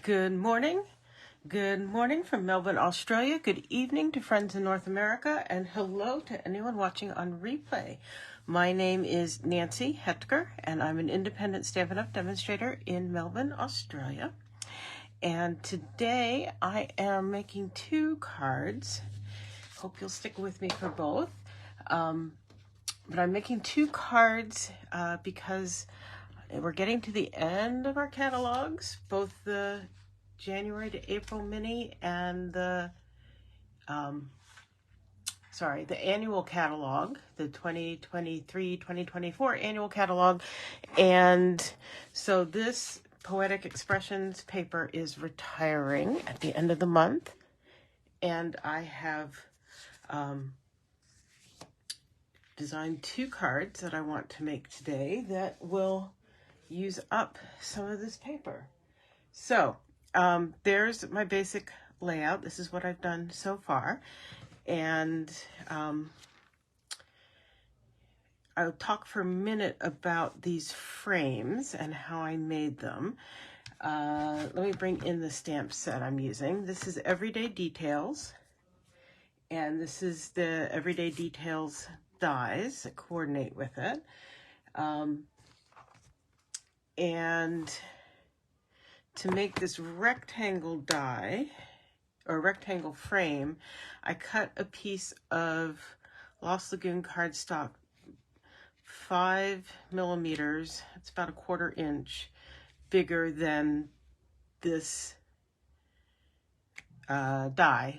Good morning. Good morning from Melbourne, Australia. Good evening to friends in North America, and hello to anyone watching on replay. My name is Nancy Hetker, and I'm an independent Stampin' Up! Demonstrator in Melbourne, Australia. And today I am making two cards. Hope you'll stick with me for both. But I'm making two cards because we're getting to the end of our catalogs, both the January to April mini and the annual catalog, the 2023-2024 annual catalog. And so this Poetic Expressions paper is retiring at the end of the month. And I have designed two cards that I want to make today that will use up some of this paper. So there's my basic layout. This is what I've done so far. And I'll talk for a minute about these frames and how I made them. Let me bring in the stamp set I'm using. This is Everyday Details. And this is the Everyday Details dies that coordinate with it. And to make this rectangle die, or rectangle frame, I cut a piece of Lost Lagoon cardstock 5 millimeters. It's about a 1/4 inch bigger than this die,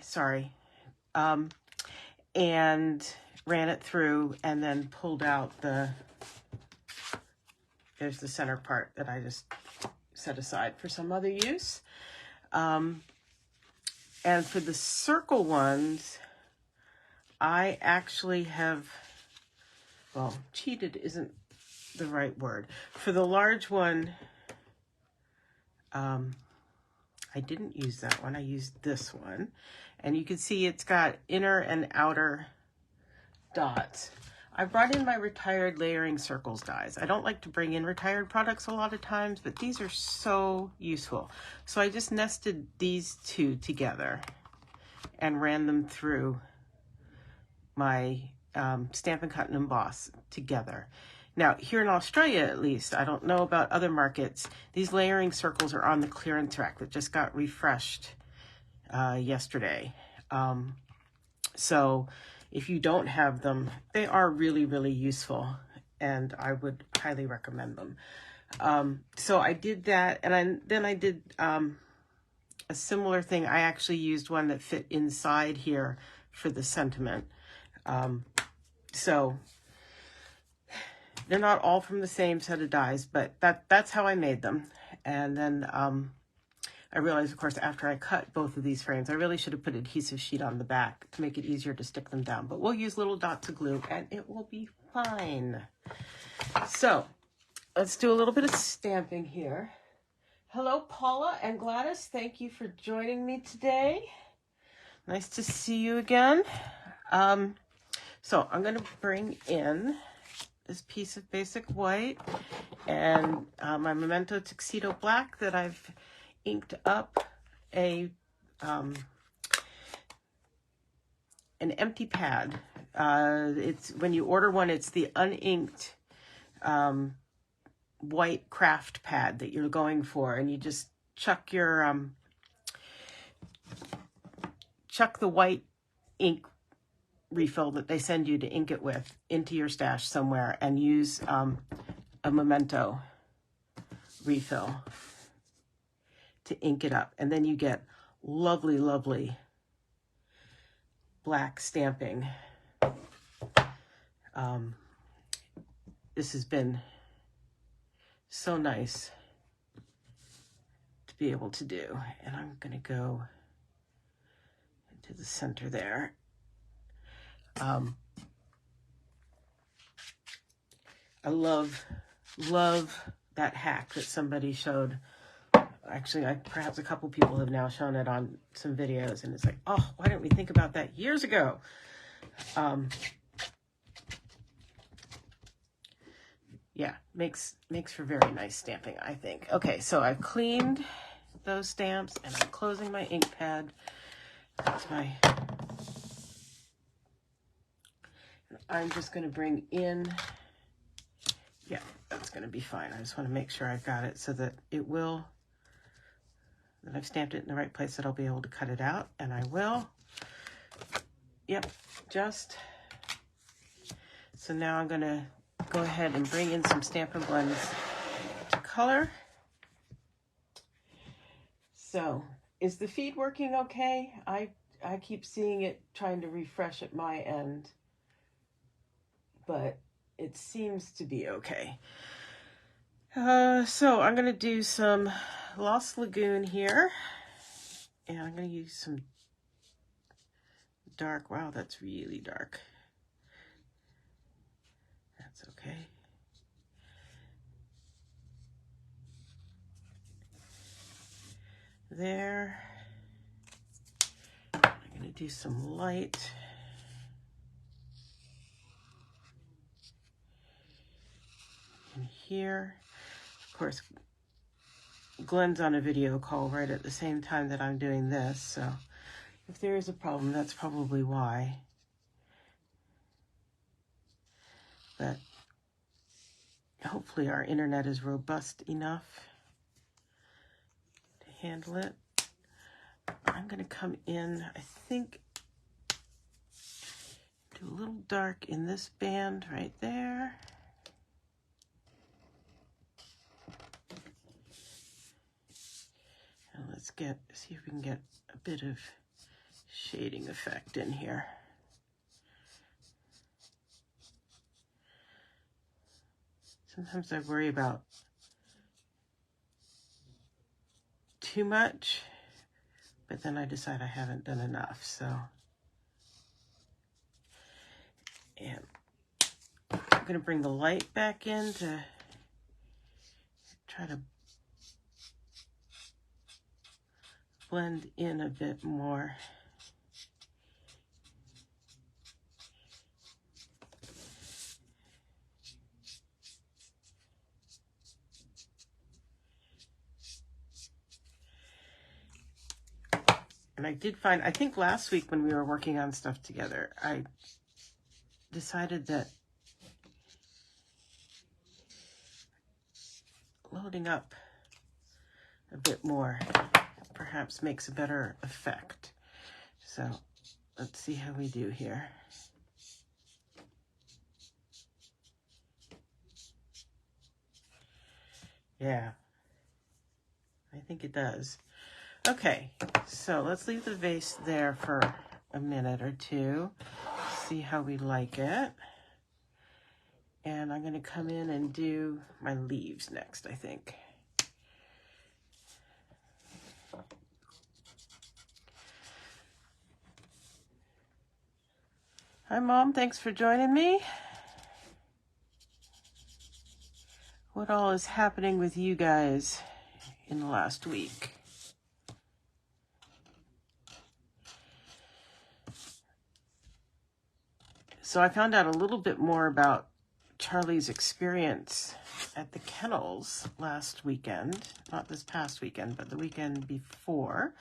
and ran it through and then pulled out there's the center part that I just set aside for some other use. And for the circle ones, I actually have, well, cheated isn't the right word. For the large one, I didn't use that one. I used this one. And you can see it's got inner and outer dots. I brought in my retired layering circles dies. I don't like to bring in retired products a lot of times, but these are so useful. So I just nested these two together and ran them through my Stampin' Cut and Emboss together. Now, here in Australia, at least, I don't know about other markets, these layering circles are on the clearance rack that just got refreshed yesterday. So if you don't have them, they are really, really useful, and I would highly recommend them. So I did that, and then I did a similar thing. I actually used one that fit inside here for the sentiment. So they're not all from the same set of dies, but that's how I made them. And then I realized, of course, after I cut both of these frames, I really should have put adhesive sheet on the back to make it easier to stick them down. But we'll use little dots of glue and it will be fine. So let's do a little bit of stamping here. Hello, Paula and Gladys. Thank you for joining me today. Nice to see you again. So I'm going to bring in this piece of basic white and my Memento Tuxedo Black that I've inked up an empty pad. It's when you order one, it's the uninked white craft pad that you're going for, and you just chuck your chuck the white ink refill that they send you to ink it with into your stash somewhere and use a Memento refill to ink it up, and then you get lovely, lovely black stamping. This has been so nice to be able to do, and I'm going to go into the center there. I love that hack that somebody showed. Actually, perhaps a couple people have now shown it on some videos, and it's like, oh, why didn't we think about that years ago? Yeah, makes for very nice stamping, I think. Okay, so I've cleaned those stamps, and I'm closing my ink pad. That's my... I'm just going to bring in... Yeah, that's going to be fine. I just want to make sure I've got it so that it will... that I've stamped it in the right place, that I'll be able to cut it out, and I will. Yep, just... So now I'm going to go ahead and bring in some Stampin' Blends to color. So, is the feed working okay? I keep seeing it trying to refresh at my end, but it seems to be okay. So I'm going to do some Lost Lagoon here, and I'm going to use some dark. Wow, that's really dark. That's okay. There. I'm going to do some light. In here. Of course, Glenn's on a video call right at the same time that I'm doing this, so if there is a problem, that's probably why. But hopefully our internet is robust enough to handle it. I'm going to come in, I think, do a little dark in this band right there. And let's see if we can get a bit of shading effect in here. Sometimes I worry about too much, but then I decide I haven't done enough, so. And I'm going to bring the light back in to try to blend in a bit more. And I did find, I think last week when we were working on stuff together, I decided that loading up a bit more perhaps makes a better effect. So let's see how we do here. Yeah, I think it does. Okay, so let's leave the vase there for a minute or two, see how we like it. And I'm going to come in and do my leaves next, I think. Hi, Mom. Thanks for joining me. What all is happening with you guys in the last week? So I found out a little bit more about Charlie's experience at the kennels last weekend, not this past weekend, but the weekend before,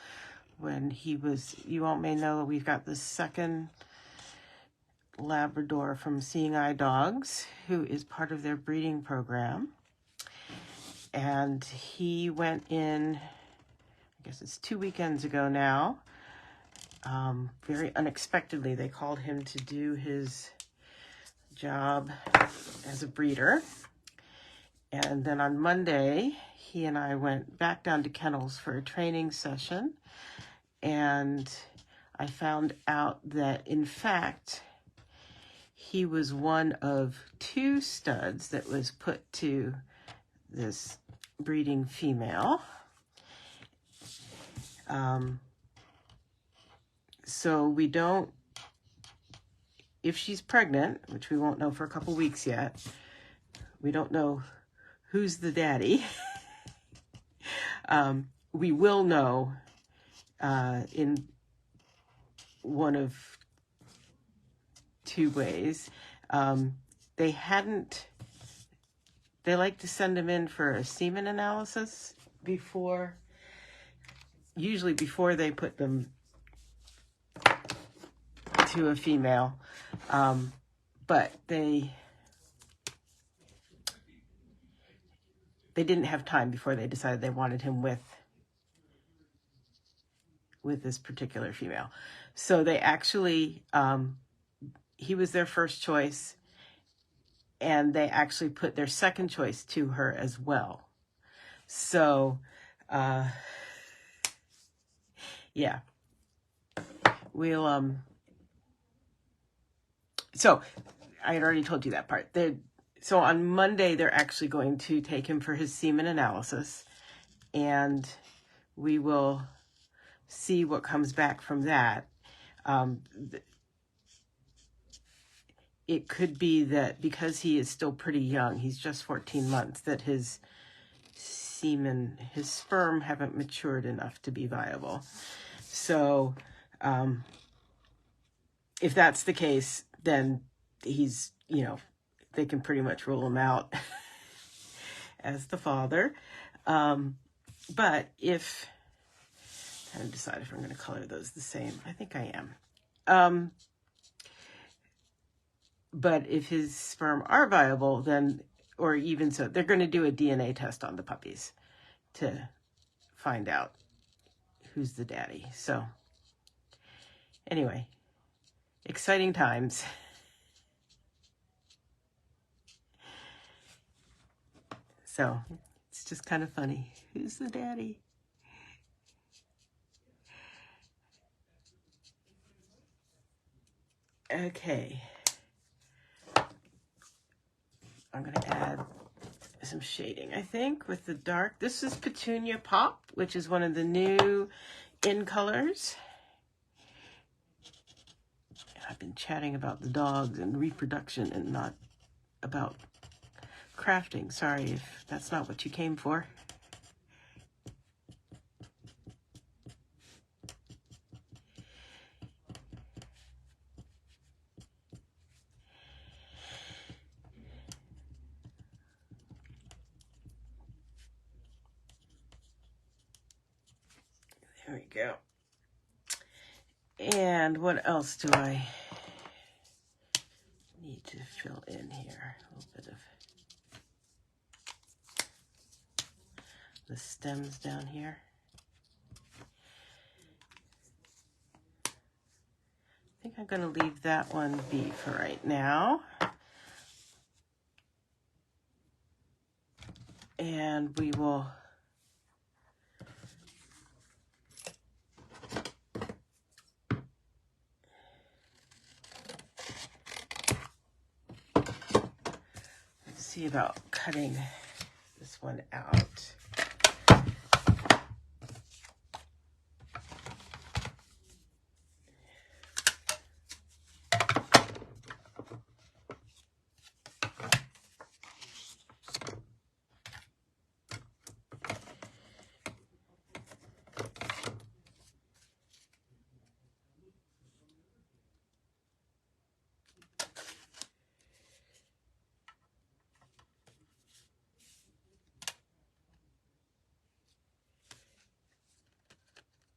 when he was, you all may know, we've got the second Labrador from Seeing Eye Dogs, who is part of their breeding program. And he went in, I guess it's 2 weekends ago now, very unexpectedly. They called him to do his job as a breeder. And then on Monday, he and I went back down to kennels for a training session. And I found out that, in fact, he was one of 2 studs that was put to this breeding female. So we don't, if she's pregnant, which we won't know for a couple weeks yet, we don't know who's the daddy. We will know in one of 2 ways. They like to send him in for a semen analysis before usually before they put them to a female, but they didn't have time before they decided they wanted him with this particular female. So they actually, he was their first choice, and they actually put their second choice to her as well. So, yeah, we'll, so I had already told you that part. So on Monday, they're actually going to take him for his semen analysis, and we will see what comes back from that. It could be that because he is still pretty young, he's just 14 months, that his sperm haven't matured enough to be viable. So if that's the case, then he's, they can pretty much rule him out as the father. But if, I'm trying to decide if I'm going to color those the same. I think I am. But if his sperm are viable, then, or even so, they're going to do a DNA test on the puppies to find out who's the daddy. So anyway, exciting times. So it's just kind of funny. Who's the daddy? Okay. I'm going to add some shading, I think, with the dark. This is Petunia Pop, which is one of the new in colors. I've been chatting about the dogs and reproduction and not about crafting. Sorry if that's not what you came for. There we go. And what else do I need to fill in here? A little bit of the stems down here. I think I'm going to leave that one be for right now. And we will see about cutting this one out.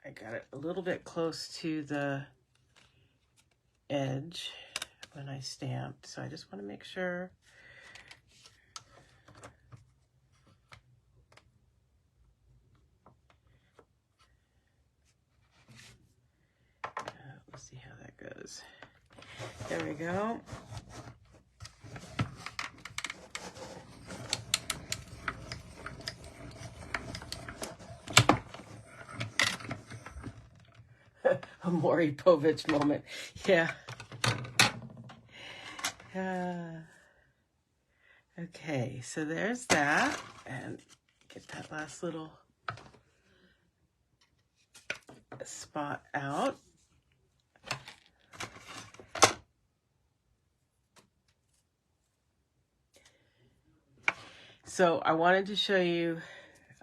I got it a little bit close to the edge when I stamped, so I just want to make sure. We'll see how that goes. There we go. A Maury Povich moment. Yeah. Okay, so there's that. And get that last little spot out. So I wanted to show you,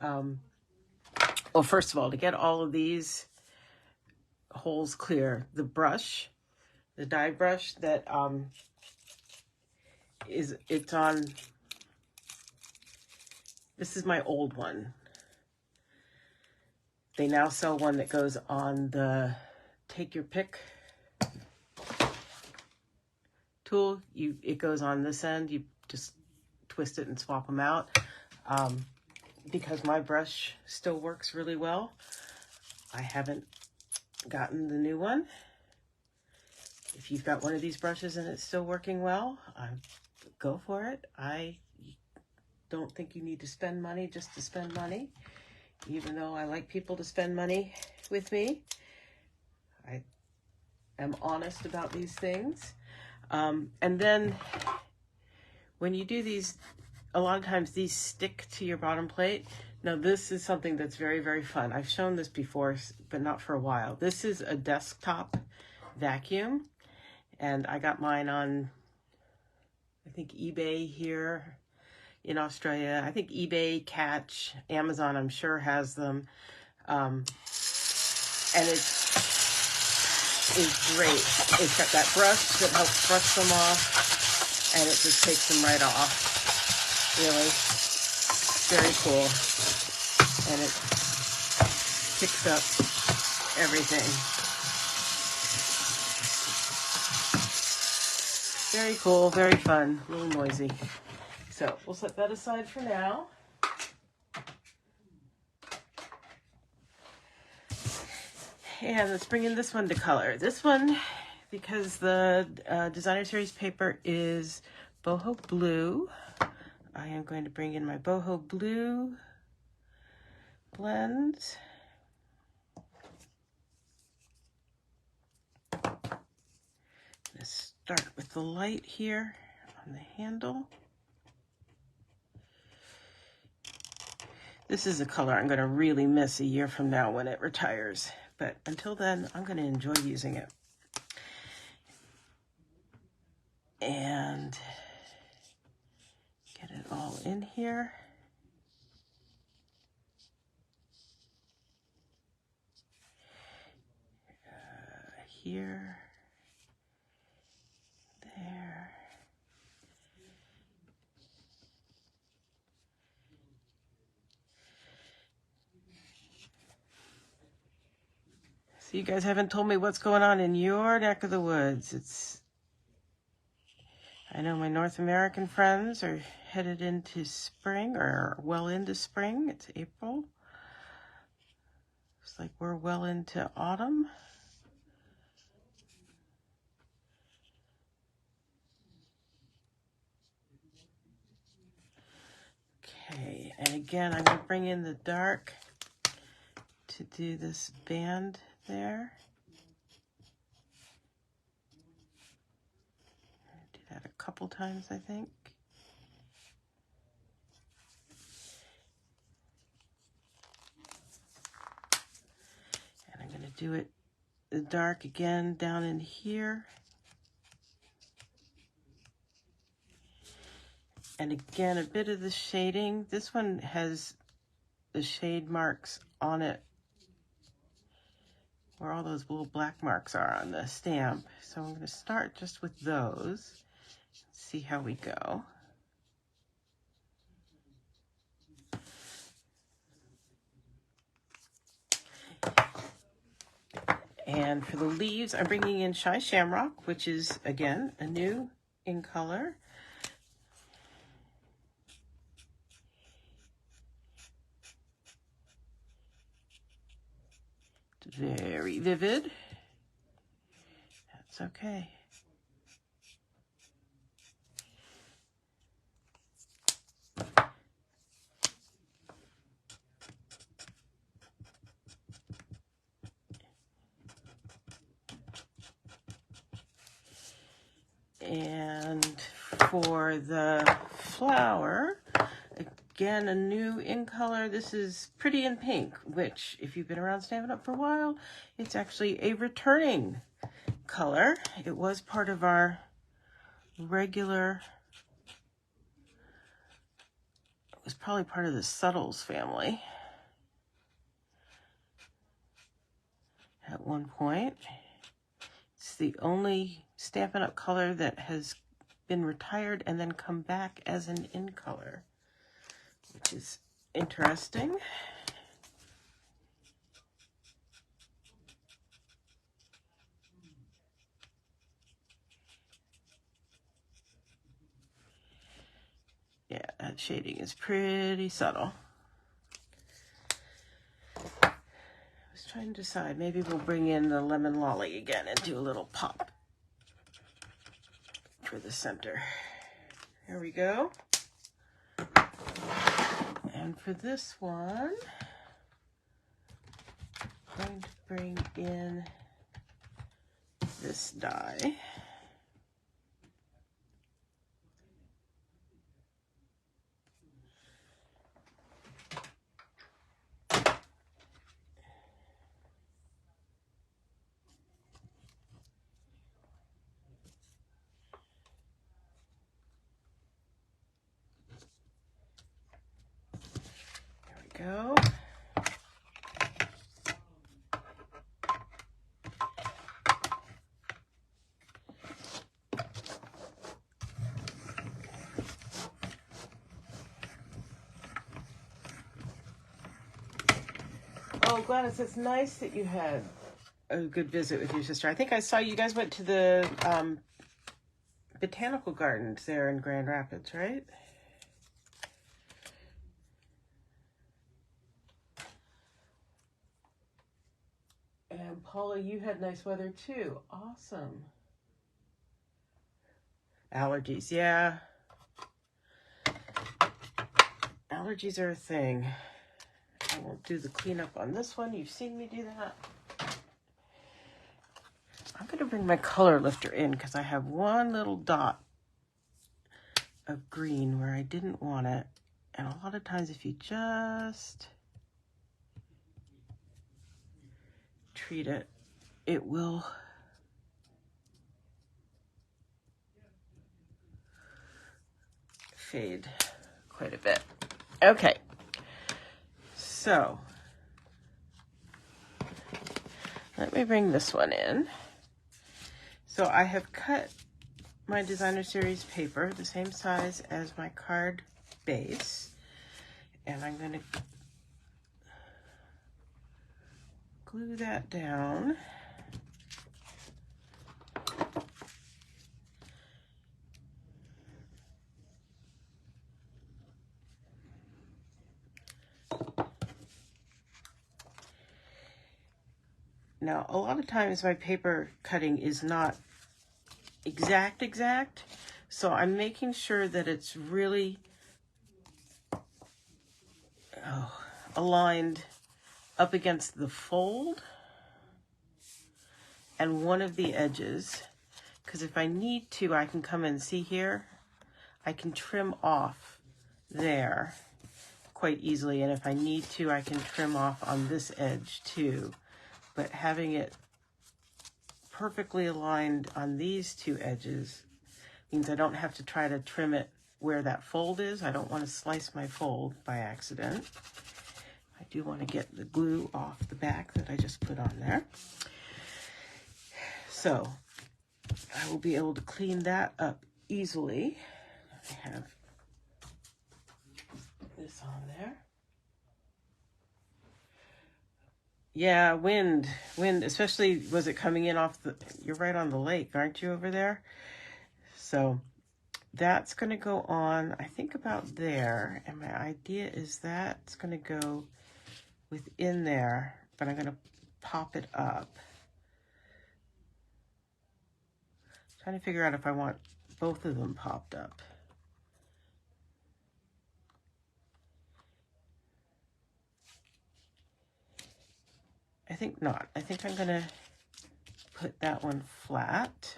well, first of all, to get all of these holes clear, the brush, the dye brush that it's on, this is my old one. They now sell one that goes on the take your pick tool. It goes on this end. You just twist it and swap them out. Because my brush still works really well, I haven't gotten the new one. If you've got one of these brushes and it's still working well, go for it. I don't think you need to spend money just to spend money, even though I like people to spend money with me. I am honest about these things. And then when you do these, a lot of times these stick to your bottom plate. Now this is something that's very, very fun. I've shown this before, but not for a while. This is a desktop vacuum, and I got mine on, I think, eBay here in Australia. I think eBay, Catch, Amazon, I'm sure has them. And it is great. It's got that brush that helps brush them off, and it just takes them right off. Really, very cool. And it picks up everything. Very cool, very fun, a little noisy. So we'll set that aside for now. And let's bring in this one to color. This one, because the designer series paper is boho blue, I am going to bring in my boho blue blend. Let's start with the light here on the handle. This is a color I'm going to really miss a year from now when it retires. But until then, I'm going to enjoy using it. And get it all in here. Here. There. So you guys haven't told me what's going on in your neck of the woods. I know my North American friends are headed into spring, or well into spring. It's April. Looks like we're well into autumn. Okay, and again, I'm going to bring in the dark to do this band there. Do that a couple times, I think. And I'm going to do it the dark again down in here. And again, a bit of the shading. This one has the shade marks on it where all those little black marks are on the stamp. So I'm going to start just with those. See how we go. And for the leaves, I'm bringing in Shy Shamrock, which is, again, a new in color. It's very vivid. That's okay. And for the flower, again, a new in color. This is Pretty in Pink, which, if you've been around Stampin' Up for a while, it's actually a returning color. It was part of our regular, it was probably part of the Subtles family at one point. It's the only Stampin' Up color that has been retired and then come back as an in color, which is interesting. shading is pretty subtle. I was trying to decide, maybe we'll bring in the Lemon Lolly again and do a little pop for the center. There we go. And for this one, I'm going to bring in this die. Go. Oh, Gladys, it's nice that you had a good visit with your sister. I think I saw you guys went to the botanical gardens there in Grand Rapids, right? And Paula, you had nice weather too. Awesome. Allergies, yeah. Allergies are a thing. I won't do the cleanup on this one. You've seen me do that. I'm going to bring my color lifter in because I have one little dot of green where I didn't want it. And a lot of times if you just treat it, it will fade quite a bit. Okay, so let me bring this one in. So I have cut my designer series paper the same size as my card base, and I'm going to glue that down. Now, a lot of times my paper cutting is not exact, so I'm making sure that it's really aligned up against the fold and one of the edges, because if I need to, I can come and see here, I can trim off there quite easily, and if I need to, I can trim off on this edge too. But having it perfectly aligned on these two edges means I don't have to try to trim it where that fold is. I don't want to slice my fold by accident. I do want to get the glue off the back that I just put on there. So I will be able to clean that up easily. I have this on there. Yeah, wind, especially, was it coming in off the, you're right on the lake, aren't you, over there? So that's going to go on, I think, about there. And my idea is that's going to go within there, but I'm going to pop it up. Trying to figure out if I want both of them popped up. I think not. I think I'm going to put that one flat.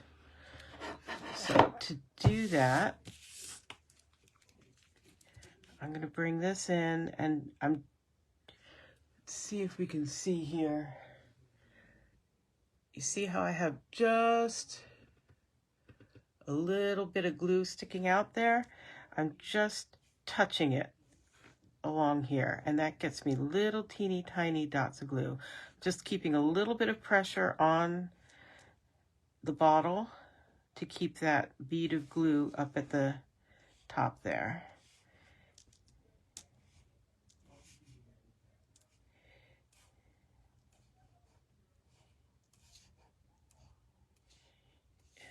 So to do that, I'm going to bring this in, and let's see if we can see here. You see how I have just a little bit of glue sticking out there? I'm just touching it along here, and that gets me little teeny tiny dots of glue. Just keeping a little bit of pressure on the bottle to keep that bead of glue up at the top there.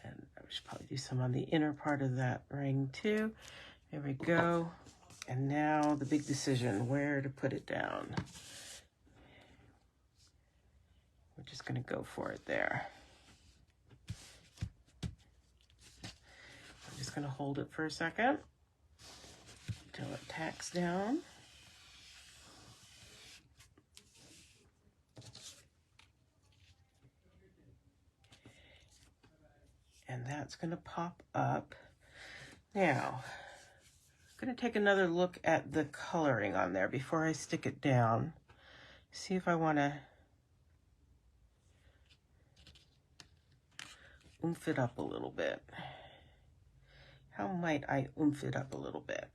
And I should probably do some on the inner part of that ring too. There we go. And now the big decision, where to put it down. We're just going to go for it there. I'm just going to hold it for a second until it tacks down. And that's going to pop up. Now, I'm going to take another look at the coloring on there before I stick it down. See if I want to oomph it up a little bit. How might I oomph it up a little bit?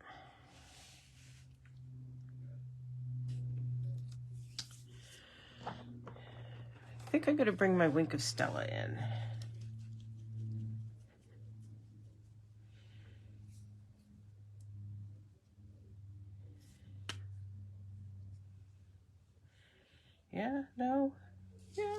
I think I'm going to bring my Wink of Stella in. Yeah, no, yeah.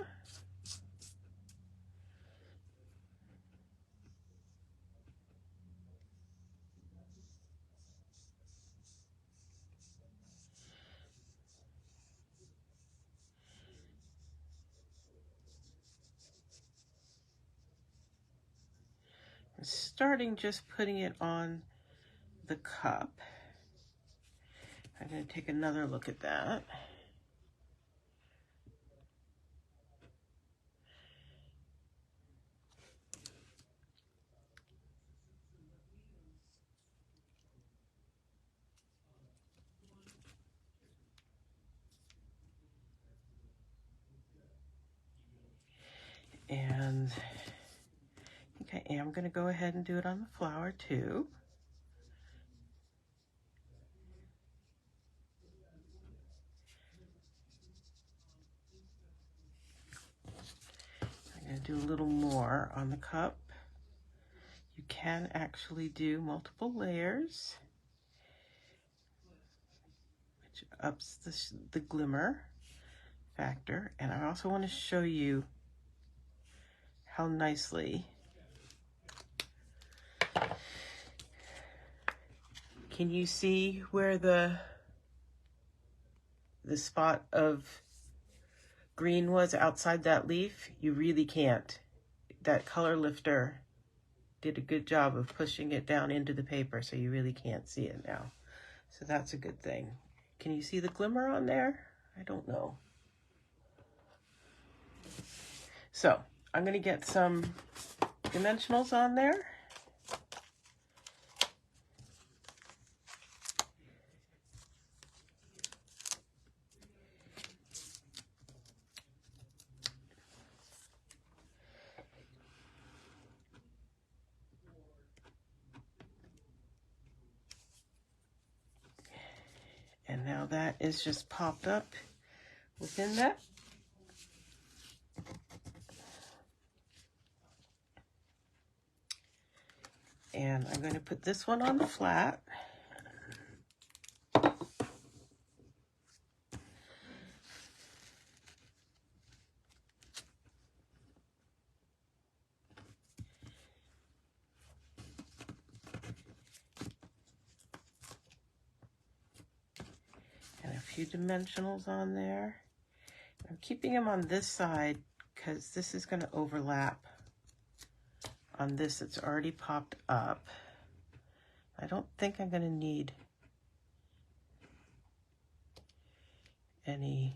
I'm starting just putting it on the cup. I'm going to take another look at that. And I think I am going to go ahead and do it on the flower too. I'm going to do a little more on the cup. You can actually do multiple layers, which ups the glimmer factor. And I also want to show you how nicely can you see where the spot of green was outside that leaf? You really can't. That color lifter did a good job of pushing it down into the paper, so you really can't see it now. So that's a good thing. Can you see the glimmer on there? I don't know. So I'm going to get some dimensionals on there. And now that is just popped up within that. And I'm going to put this one on the flat. And a few dimensionals on there. I'm keeping them on this side because this is going to overlap on this. It's already popped up. I don't think I'm going to need any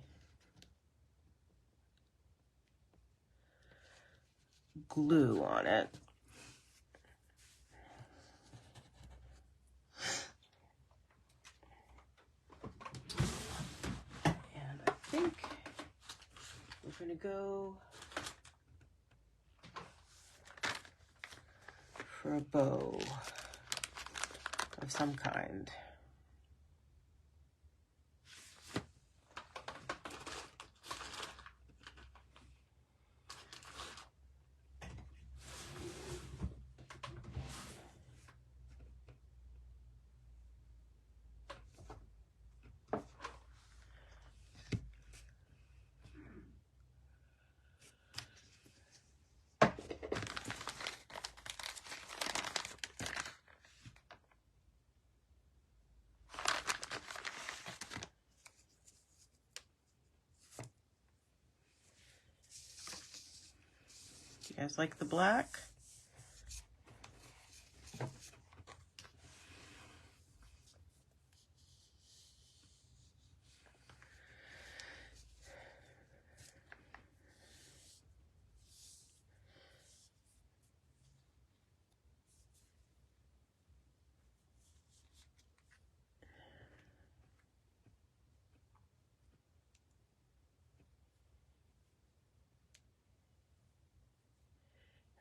glue on it. And I think we're going to go for a bow of some kind. You guys like the black?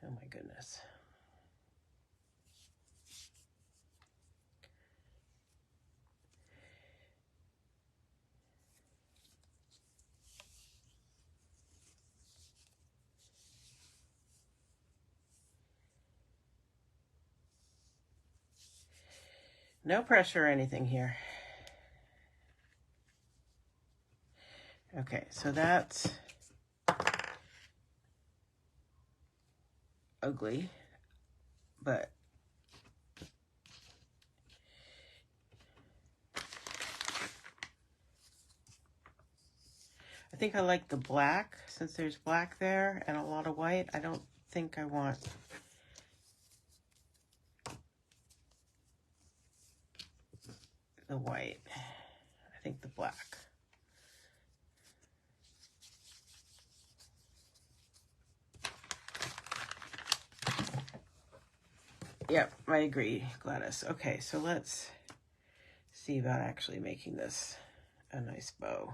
Oh my goodness. No pressure or anything here. Okay, so that's ugly, but I think I like the black. Since there's black there and a lot of white, I don't think I want the white. I think the black. Yep, I agree, Gladys. Okay, so let's see about actually making this a nice bow.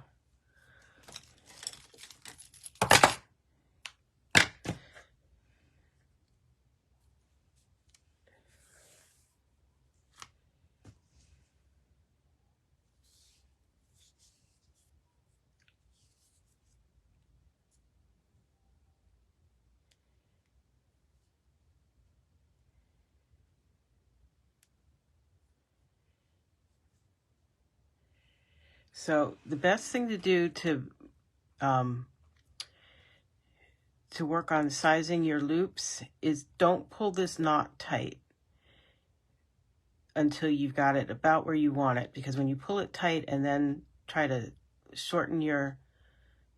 So the best thing to do to work on sizing your loops is don't pull this knot tight until you've got it about where you want it, because when you pull it tight and then try to shorten your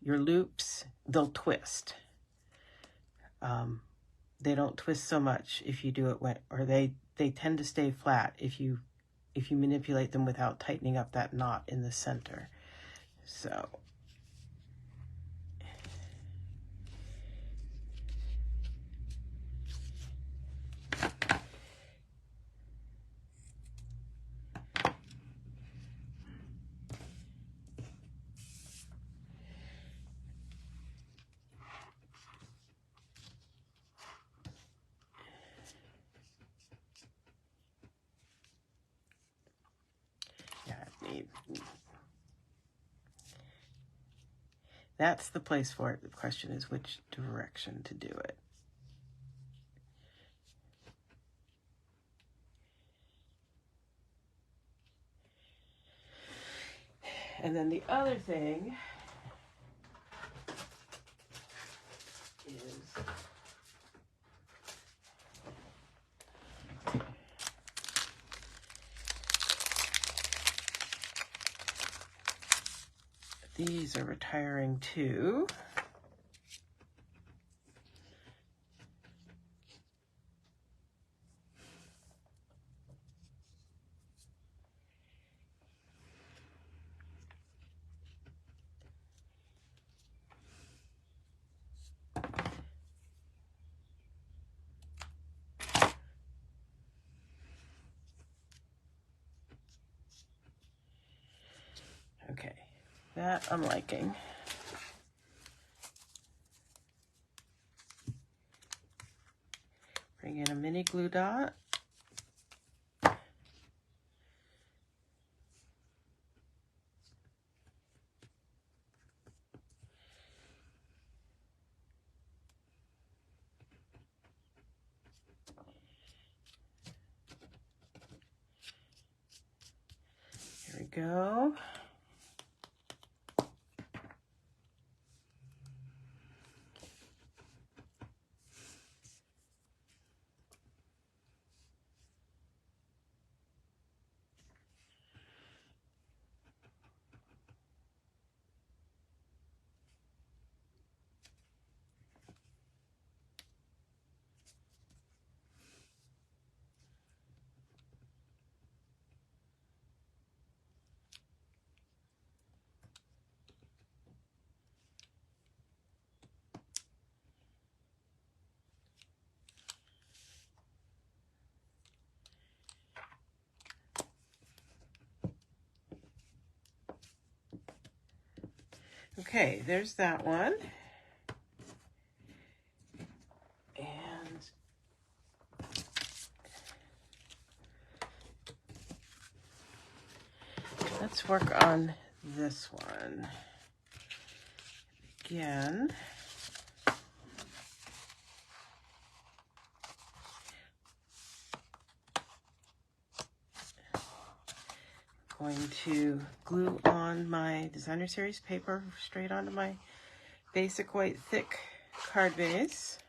loops, they'll twist. They don't twist so much if you do it or they tend to stay flat if you manipulate them without tightening up that knot in the center. So that's the place for it. The question is which direction to do it. And then the other thing is these are retiring too. Okay, that I'm liking. Bring in a mini glue dot. Here we go. Okay, there's that one. And let's work on this one. Again, going to glue on my designer series paper straight onto my basic white thick card base,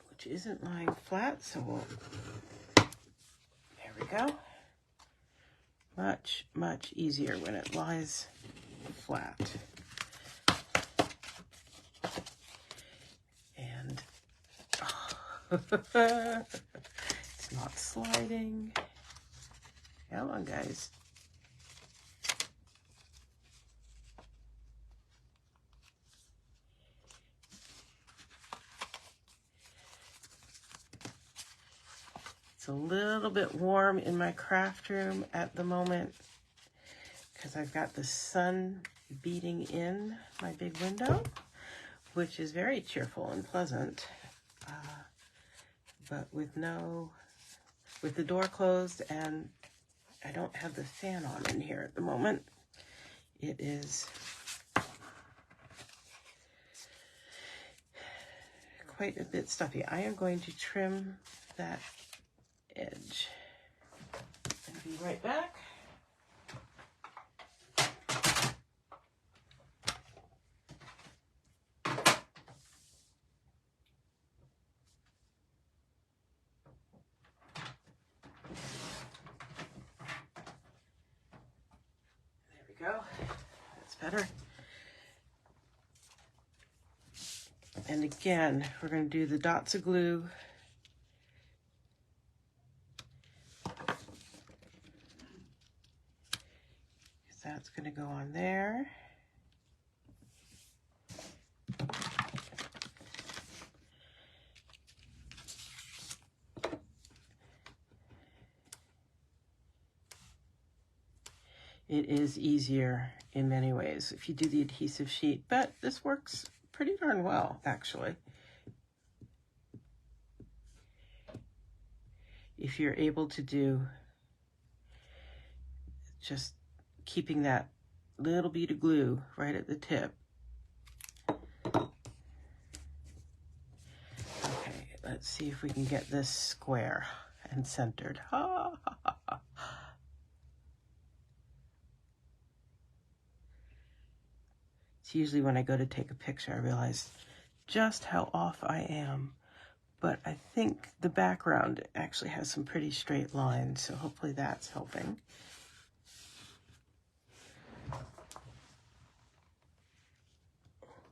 which isn't lying flat, so there we go. Much, much easier when it lies flat. And it's not sliding. Come on, guys. It's a little bit warm in my craft room at the moment because I've got the sun beating in my big window, which is very cheerful and pleasant. But with the door closed and I don't have the fan on in here at the moment, it is quite a bit stuffy. I am going to trim that edge and be right back. There we go. That's better. And again, we're going to do the dots of glue. That's going to go on there. It is easier in many ways if you do the adhesive sheet, but this works pretty darn well, actually. If you're able to do just keeping that little bead of glue right at the tip. Okay, let's see if we can get this square and centered. It's usually when I go to take a picture, I realize just how off I am. But I think the background actually has some pretty straight lines, so hopefully that's helping.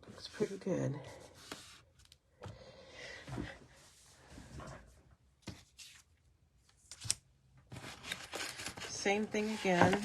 Looks pretty good. Same thing again.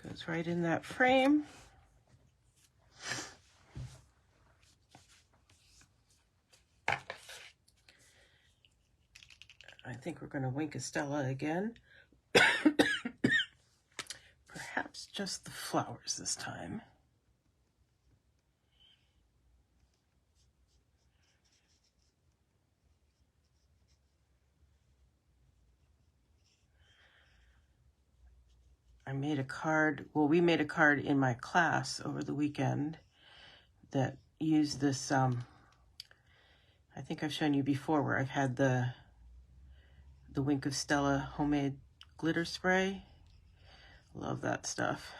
Goes right in that frame. I think we're going to wink a Stella again. Perhaps just the flowers this time. I made a card, well, we made a card in my class over the weekend that used this, I think I've shown you before where I've had the Wink of Stella homemade glitter spray. Love that stuff.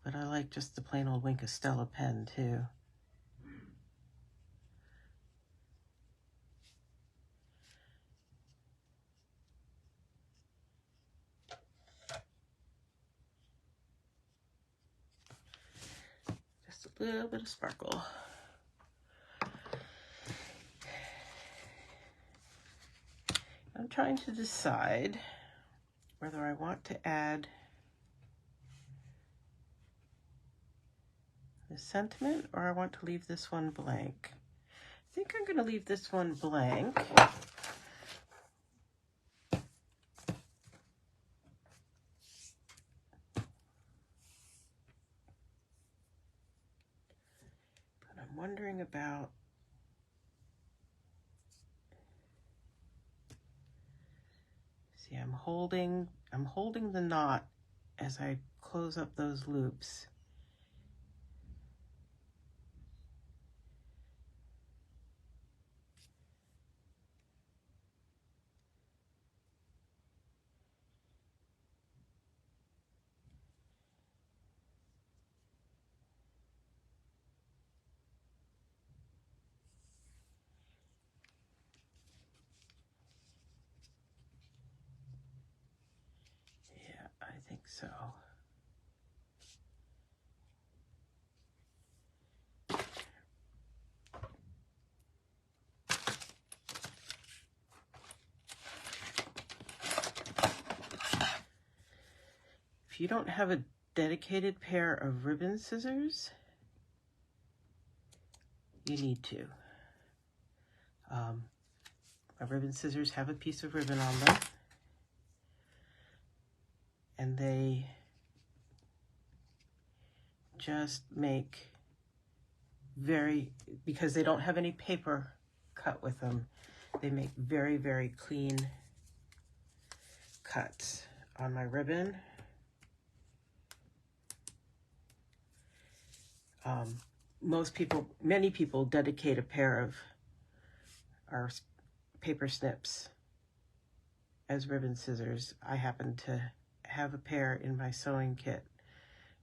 But I like just the plain old Wink of Stella pen too. A little bit of sparkle. I'm trying to decide whether I want to add the sentiment or I want to leave this one blank. I think I'm going to leave this one blank. But I'm wondering about see, I'm holding the knot as I close up those loops. Yeah, I think so. If you don't have a dedicated pair of ribbon scissors, you need to. My ribbon scissors have a piece of ribbon on them, and they just make because they don't have any paper cut with them, they make very, very clean cuts on my ribbon. Many people dedicate a pair of our paper snips as ribbon scissors. I happen to have a pair in my sewing kit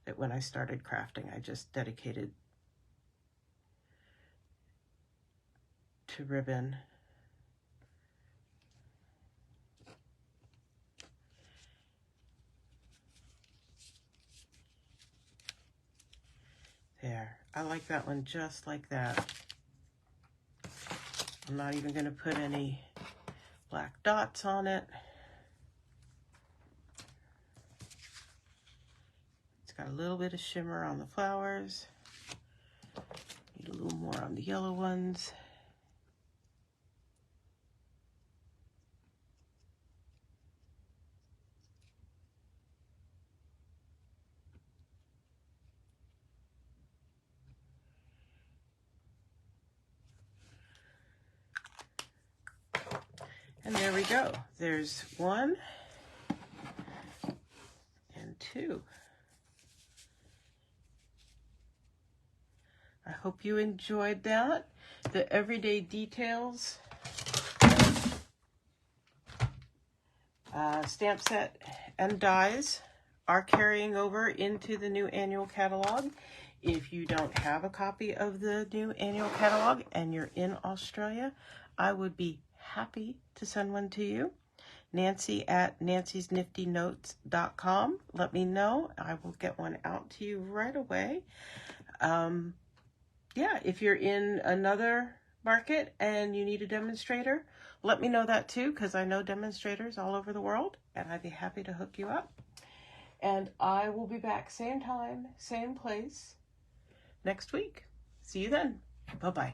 that when I started crafting, I just dedicated to ribbon. There, I like that one just like that. I'm not even going to put any black dots on it. It's got a little bit of shimmer on the flowers. Need a little more on the yellow ones. And there we go. There's 1 and 2. I hope you enjoyed that. The everyday details stamp set and dies are carrying over into the new annual catalog. If you don't have a copy of the new annual catalog and you're in Australia, I would be happy to send one to you. Nancy at nancysniftynotes.com. Let me know. I will get one out to you right away. Yeah, if you're in another market and you need a demonstrator, let me know that too, because I know demonstrators all over the world, and I'd be happy to hook you up. And I will be back same time, same place next week. See you then. Bye-bye.